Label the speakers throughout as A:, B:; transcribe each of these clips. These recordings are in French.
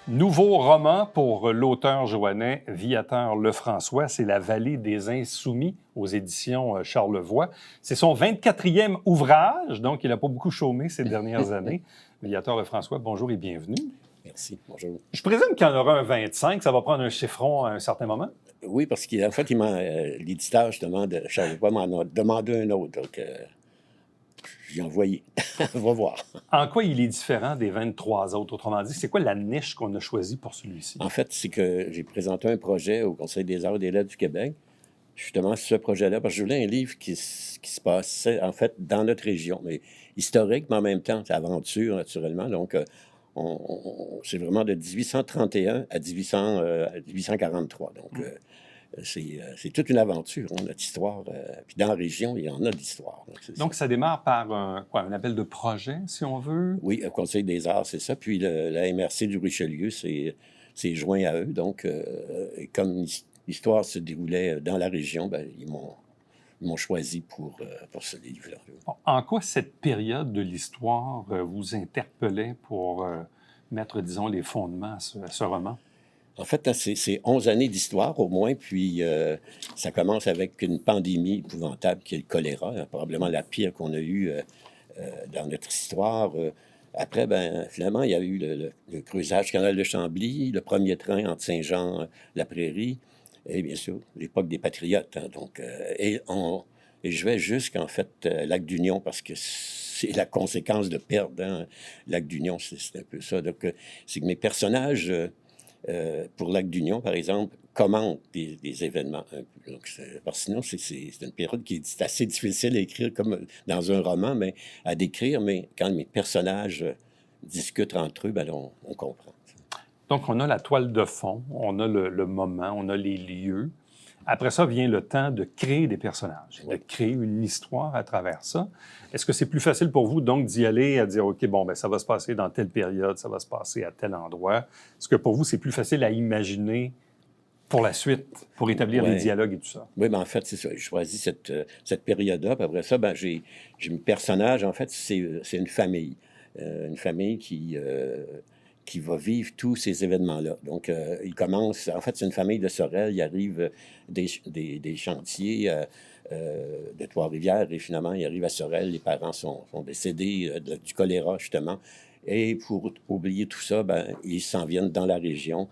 A: Nouveau roman pour l'auteur joannais Viateur Lefrançois, c'est La vallée des Insoumis aux éditions Charlevoix. C'est son 24e ouvrage, donc il n'a pas beaucoup chômé ces dernières années. Viateur Lefrançois, bonjour et bienvenue.
B: Merci, bonjour.
A: Je présume qu'il y en aura un 25, ça va prendre un chiffron à un certain moment?
B: Oui, parce qu'en fait, l'éditeur, justement, de Charlevoix m'en a demandé un autre, donc j'ai envoyé. On va voir.
A: En quoi il est différent des 23 autres? Autrement dit, c'est quoi la niche qu'on a choisie pour celui-ci?
B: En fait, c'est que j'ai présenté un projet au Conseil des arts et des lettres du Québec, justement, ce projet-là, parce que je voulais un livre qui se passait, en fait, dans notre région, mais historique, mais en même temps, c'est aventure, naturellement. Donc, c'est vraiment de 1831 à 1843. Donc, c'est toute une aventure, hein, notre histoire. Puis dans la région, il y en a d'histoire.
A: Donc, ça démarre par un appel de projet, si on veut?
B: Oui, au Conseil des arts, c'est ça. Puis la MRC du Richelieu s'est joint à eux. Donc, comme l'histoire se déroulait dans la région, ben, ils m'ont choisi pour ce livre-là.
A: Bon, en quoi cette période de l'histoire vous interpellait pour mettre, disons, les fondements à ce roman?
B: En fait, c'est 11 années d'histoire au moins, puis ça commence avec une pandémie épouvantable qui est le choléra, hein, probablement la pire qu'on a eue dans notre histoire. Après, ben, finalement, il y a eu le creusage du canal de Chambly, le premier train entre Saint-Jean-la-Prairie, et bien sûr, l'époque des Patriotes. Hein, donc, et je vais jusqu'en fait Lac d'Union, parce que c'est la conséquence de perdre. Hein. Lac d'Union, c'est un peu ça. Donc, c'est que mes personnages... pour Lac d'Union, par exemple, commentent des événements un peu. Donc, parce que sinon, c'est une période qui est assez difficile à écrire comme dans un roman, mais à décrire. Mais quand mes personnages discutent entre eux, ben, on comprend.
A: Donc, on a la toile de fond, on a le moment, on a les lieux. Après ça vient le temps de créer des personnages, de créer une histoire à travers ça. Est-ce que c'est plus facile pour vous, donc, d'y aller, à dire, OK, bon, ben ça va se passer dans telle période, ça va se passer à tel endroit? Est-ce que pour vous, c'est plus facile à imaginer pour la suite, pour établir les dialogues et tout ça?
B: Oui, ben en fait, c'est ça. J'ai choisi cette période-là. Puis après ça, ben, j'ai mes personnages, en fait, c'est une famille. Une famille qui va vivre tous ces événements-là. Donc, il commence... En fait, c'est une famille de Sorel. Il arrive des chantiers de Trois-Rivières et finalement, il arrive à Sorel. Les parents sont décédés du choléra, justement. Et pour oublier tout ça, ben, ils s'en viennent dans la région.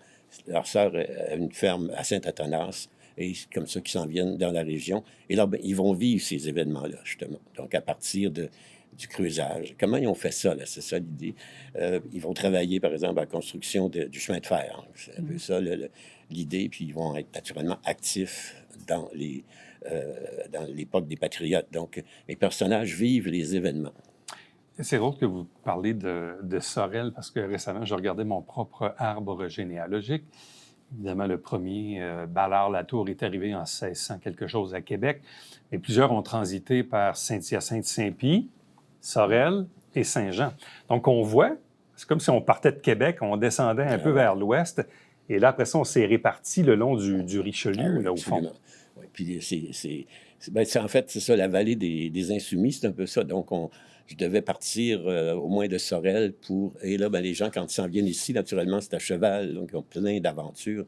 B: Leur sœur a une ferme à Saint-Athanas. Et c'est comme ça qu'ils s'en viennent dans la région. Et là, ben, ils vont vivre ces événements-là, justement. Donc, à partir du creusage. Comment ils ont fait ça, là? C'est ça l'idée. Ils vont travailler, par exemple, à la construction du chemin de fer. Hein. C'est un peu ça l'idée. Puis ils vont être naturellement actifs dans l'époque des Patriotes. Donc, mes personnages vivent les événements.
A: C'est drôle que vous parlez de Sorel, parce que récemment, je regardais mon propre arbre généalogique. Évidemment, le premier, Ballard-Latour, est arrivé en 1600 quelque chose à Québec, mais plusieurs ont transité par Saint-Hyacinthe-Saint-Pie, Sorel et Saint-Jean. Donc, on voit, c'est comme si on partait de Québec, on descendait un peu vers l'ouest, et là, après ça, on s'est réparti le long du Richelieu,
B: oui,
A: là, au fond.
B: Oui, puis en fait, c'est ça, la vallée des Insoumis, c'est un peu ça. Donc, je devais partir au moins de Sorel et là, ben, les gens, quand ils s'en viennent ici, naturellement, c'est à cheval, donc ils ont plein d'aventures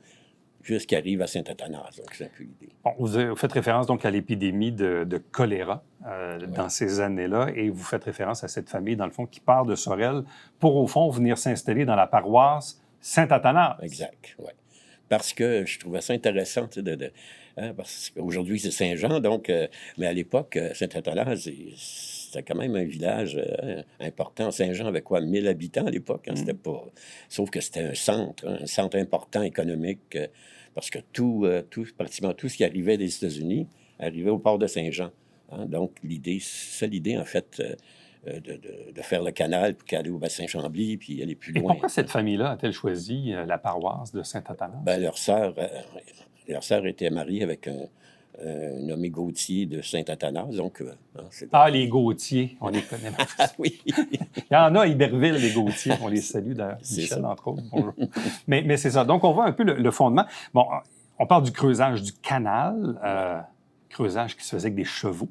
B: jusqu'à arriver à Saint-Athanas. Donc, c'est un peu l'idée.
A: Bon, vous faites référence donc à l'épidémie de choléra dans ces années-là, et vous faites référence à cette famille, dans le fond, qui part de Sorel pour, au fond, venir s'installer dans la paroisse Saint-Athanas.
B: Exact, oui. Parce que je trouvais ça intéressant, tu sais, hein, parce qu'aujourd'hui, c'est Saint-Jean, donc, mais à l'époque, Saint-Athanas, c'était quand même un village important. Saint-Jean avait quoi, 1000 habitants à l'époque? Hein, c'était pas... Sauf que c'était un centre important économique, parce que pratiquement tout ce qui arrivait des États-Unis arrivait au port de Saint-Jean. Hein, donc, l'idée, en fait... de faire le canal pour aller au bassin Chambly, puis aller plus loin.
A: Et pourquoi cette famille-là a-t-elle choisi la paroisse de Saint-Athanas?
B: Ben, leur sœur était mariée avec un nommé Gauthier de Saint-Athanas, donc...
A: les Gauthier, on les connaît.
B: Oui.
A: Il y en a à Iberville, les Gauthier, on les salue d'ailleurs, Michel, entre autres. Bonjour. Mais c'est ça, donc on voit un peu le fondement. Bon, on parle du creusage du canal, creusage qui se faisait avec des chevaux.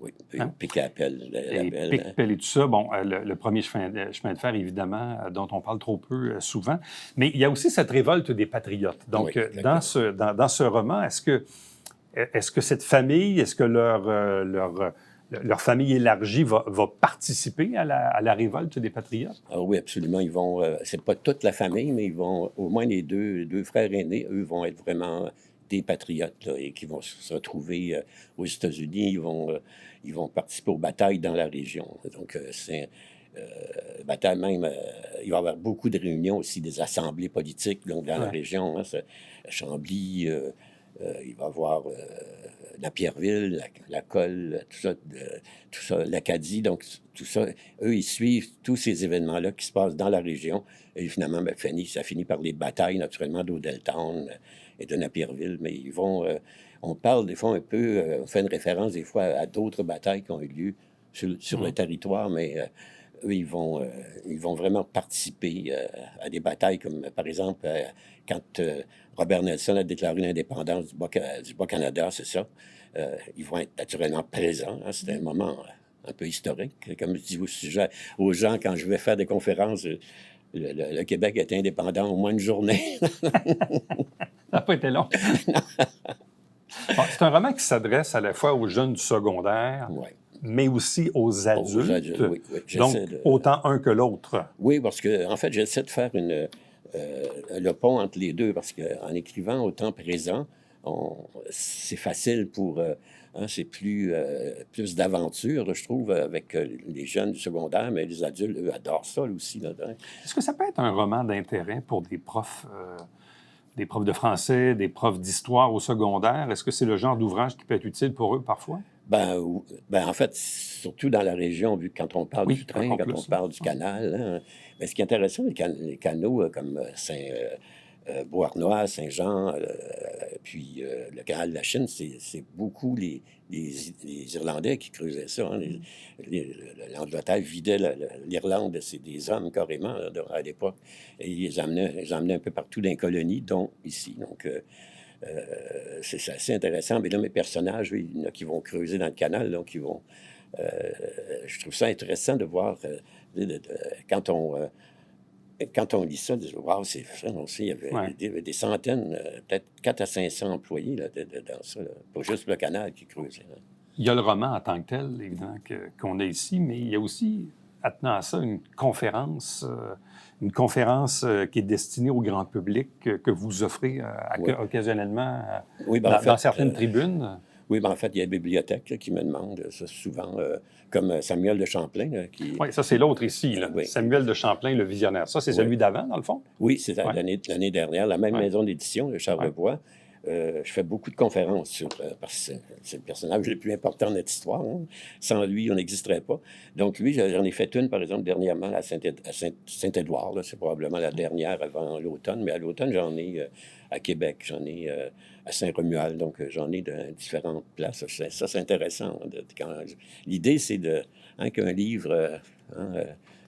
B: oui.
A: Hein?
B: Pic-à-Appel, la
A: Et
B: belle.
A: Pic-Pelle et tout ça, bon, le premier chemin de fer, évidemment, dont on parle trop peu souvent. Mais il y a aussi cette révolte des patriotes.
B: Oui,
A: Donc,
B: exactement.
A: dans ce roman, est-ce que cette famille, est-ce que leur famille élargie va participer à la révolte des patriotes?
B: Ah oui, absolument. Ils vont, c'est pas toute la famille, mais ils vont, au moins les deux frères aînés, eux, vont être vraiment des patriotes là, et qui vont se retrouver aux États-Unis. Ils vont participer aux batailles dans la région. Donc, c'est bataille même. Il va y avoir beaucoup de réunions aussi, des assemblées politiques donc, dans la
A: Ouais.
B: région. Hein, Chambly, il va y avoir la Pierreville, la Colle, tout ça, l'Acadie. Donc, tout ça, eux, ils suivent tous ces événements-là qui se passent dans la région. Et finalement, ben, ça finit par les batailles, naturellement, d'Odelltown et de Napierville. Mais ils vont. On parle des fois un peu, on fait une référence des fois à d'autres batailles qui ont eu lieu sur le territoire, mais eux, ils vont vraiment participer à des batailles comme, par exemple, quand Robert Nelson a déclaré l'indépendance du Bas-Canada, c'est ça. Ils vont être naturellement présents. Hein. C'est un moment un peu historique. Comme je dis aux gens quand je vais faire des conférences, le Québec est indépendant au moins une journée.
A: Ça n'a pas été long. Bon, c'est un roman qui s'adresse à la fois aux jeunes du secondaire,
B: Ouais.
A: mais aussi aux adultes.
B: Oui, oui.
A: Donc, autant un que l'autre.
B: Oui, parce que en fait, j'essaie de faire le pont entre les deux, parce qu'en écrivant au temps présent, c'est facile pour... hein, c'est plus d'aventure, là, je trouve, avec les jeunes du secondaire, mais les adultes, eux, adorent ça aussi. Là, hein.
A: Est-ce que ça peut être un roman d'intérêt pour des profs de français, des profs d'histoire au secondaire? Est-ce que c'est le genre d'ouvrage qui peut être utile pour eux parfois?
B: En fait, surtout dans la région, vu que quand on parle
A: Oui,
B: du train,
A: encore
B: quand on
A: plus.
B: parle du canal, hein, ben, ce qui est intéressant, les canaux comme Beauharnois, Saint-Jean, puis le canal de la Chine, c'est beaucoup les Irlandais qui creusaient ça. Hein. L'Angleterre vidait l'Irlande des hommes carrément là, à l'époque. Et ils les amenaient un peu partout dans les colonies, dont ici. Donc, c'est assez intéressant. Mais là, mes personnages, oui, il y en a qui vont creuser dans le canal, donc euh, je trouve ça intéressant de voir quand on lit ça, wow, c'est vrai, on sait,
A: Ouais.
B: il y avait des centaines, peut-être 4 à 500 employés là, dans ça, là. Pas juste le canal qui creusait. Là.
A: Il y a le roman en tant que tel, évidemment, qu'on a ici, mais il y a aussi, attenant à ça, une conférence qui est destinée au grand public que vous offrez
B: Oui,
A: occasionnellement
B: oui ben, en
A: dans
B: fait,
A: certaines tribunes.
B: oui, ben, en fait, il y a la bibliothèque là, qui me demande ça souvent, comme Samuel de Champlain, là, qui,
A: Oui, ça, c'est l'autre ici, là.
B: oui,
A: Samuel de Champlain, le visionnaire. Ça, c'est
B: oui,
A: celui d'avant, dans le fond?
B: oui, c'est
A: Oui,
B: l'année dernière, la même
A: oui,
B: maison d'édition, le
A: oui.
B: Charlevoix. Je fais beaucoup de conférences parce que c'est le personnage le plus important de notre histoire. Hein. Sans lui, on n'existerait pas. Donc, lui, j'en ai fait une, par exemple, dernièrement à Saint-Édouard. Là. C'est probablement la dernière avant l'automne. Mais à l'automne, j'en ai à Québec, j'en ai à Saint-Romuald. Donc, j'en ai de différentes places. Ça, c'est intéressant. L'idée, c'est qu'un livre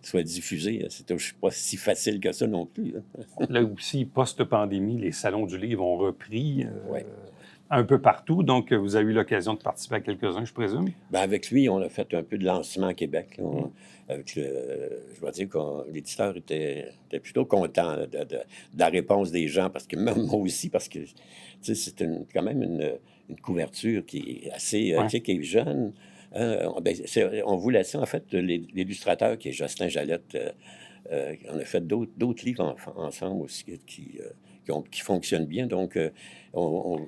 B: soit diffusé. C'est pas si facile que ça non plus. Là.
A: Là aussi, post-pandémie, les salons du livre ont repris
B: Ouais.
A: un peu partout. Donc, vous avez eu l'occasion de participer à quelques-uns, je présume?
B: Ben, avec lui, on a fait un peu de lancement à Québec. Là.
A: Mm.
B: Je dois dire que l'éditeur était plutôt content là, de la réponse des gens, parce que même moi aussi, parce que tu sais, c'est quand même une couverture qui est assez,
A: Ouais.
B: tu sais, qui est jeune. Hein. On voulait ça, en fait, l'illustrateur qui est Jocelyn Jalette, on a fait d'autres livres ensemble aussi qui fonctionnent bien. Donc,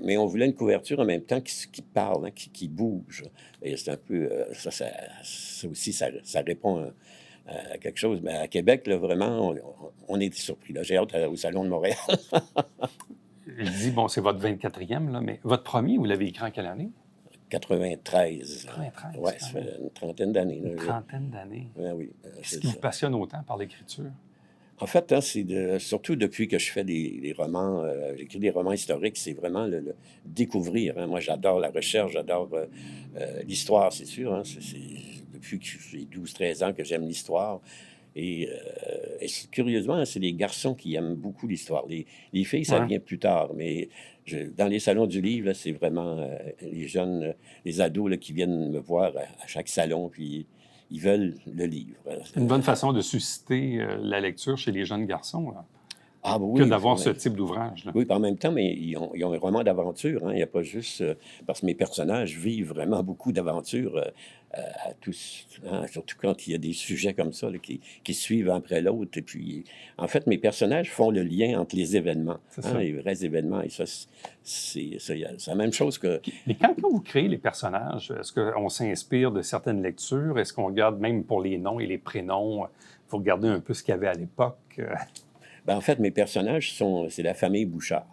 B: mais on voulait une couverture en même temps qui parle, hein, qui bouge. Et c'est un peu, ça aussi, ça répond à quelque chose. Mais à Québec, là, vraiment, on était surpris. Là. J'ai hâte au Salon de Montréal.
A: Je dis, bon, c'est votre 24e, là, mais votre premier, vous l'avez écrit en quelle année?
B: 93.
A: 93,
B: Ouais, ça
A: quand
B: fait
A: même.
B: une trentaine d'années.
A: Une trentaine d'années.
B: Oui,
A: Qu'est-ce
B: c'est
A: qui vous
B: ça.
A: passionne autant par l'écriture?
B: En fait, hein, surtout depuis que je fais des romans, j'écris des romans historiques, c'est vraiment le découvrir. Hein. Moi, j'adore la recherche, j'adore l'histoire, c'est sûr. Hein. Depuis que j'ai 12-13 ans que j'aime l'histoire. Et curieusement, c'est les garçons qui aiment beaucoup l'histoire. Les filles, ça
A: Ouais.
B: vient plus tard, mais dans les salons du livre, là, c'est vraiment les jeunes, les ados là, qui viennent me voir à chaque salon, puis ils veulent le livre.
A: C'est une bonne façon de susciter la lecture chez les jeunes garçons, là,
B: Ah bah
A: que
B: oui,
A: d'avoir ce type d'ouvrage, là.
B: oui, puis en même temps, mais ils ont un roman d'aventure. Hein. Il n'y a pas juste. Parce que mes personnages vivent vraiment beaucoup d'aventures à tous. Hein, surtout quand il y a des sujets comme ça là, qui suivent un après l'autre. Et puis, en fait, mes personnages font le lien entre les événements,
A: C'est
B: hein,
A: ça.
B: les vrais événements. Et ça, c'est la même chose que.
A: Mais quand vous créez les personnages, est-ce qu'on s'inspire de certaines lectures? Est-ce qu'on garde, même pour les noms et les prénoms, il faut regarder un peu ce qu'il y avait à l'époque?
B: Ben, en fait, mes personnages c'est la famille Bouchard.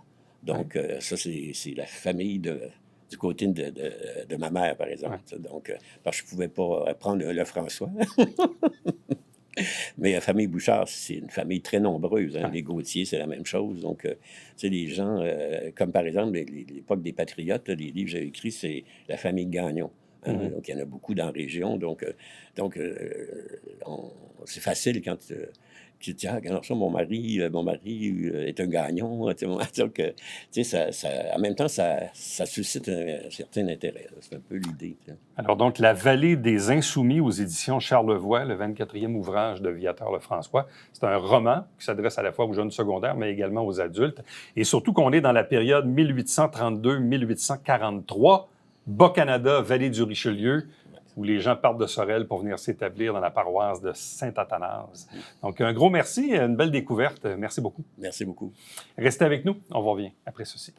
B: Donc, ça, c'est la famille du côté de ma mère, par exemple.
A: Ouais.
B: Donc, parce que je ne pouvais pas prendre le François. Mais la famille Bouchard, c'est une famille très nombreuse. Hein.
A: Ouais.
B: Les Gauthier, c'est la même chose. Donc, tu sais, les gens, comme par exemple, l'époque des Patriotes, là, les livres que j'ai écrits, c'est la famille Gagnon. Hein.
A: Mhm.
B: Donc, il y en a beaucoup dans la région. Donc, c'est facile quand tu te dis, ah, regarde ça, mon mari est un Gagnon. Tu sais, donc, tu sais, en même temps, ça suscite un certain intérêt. Là. C'est un peu l'idée. Tu sais.
A: Alors donc, La Vallée des Insoumis aux éditions Charlevoix, le 24e ouvrage de Viateur Lefrançois. C'est un roman qui s'adresse à la fois aux jeunes secondaires, mais également aux adultes. Et surtout qu'on est dans la période 1832-1843, Bas-Canada, Vallée du Richelieu, où les gens partent de Sorel pour venir s'établir dans la paroisse de Saint-Athanase. Donc, un gros merci, une belle découverte. Merci beaucoup.
B: Merci beaucoup.
A: Restez avec nous, on vous revient après ceci.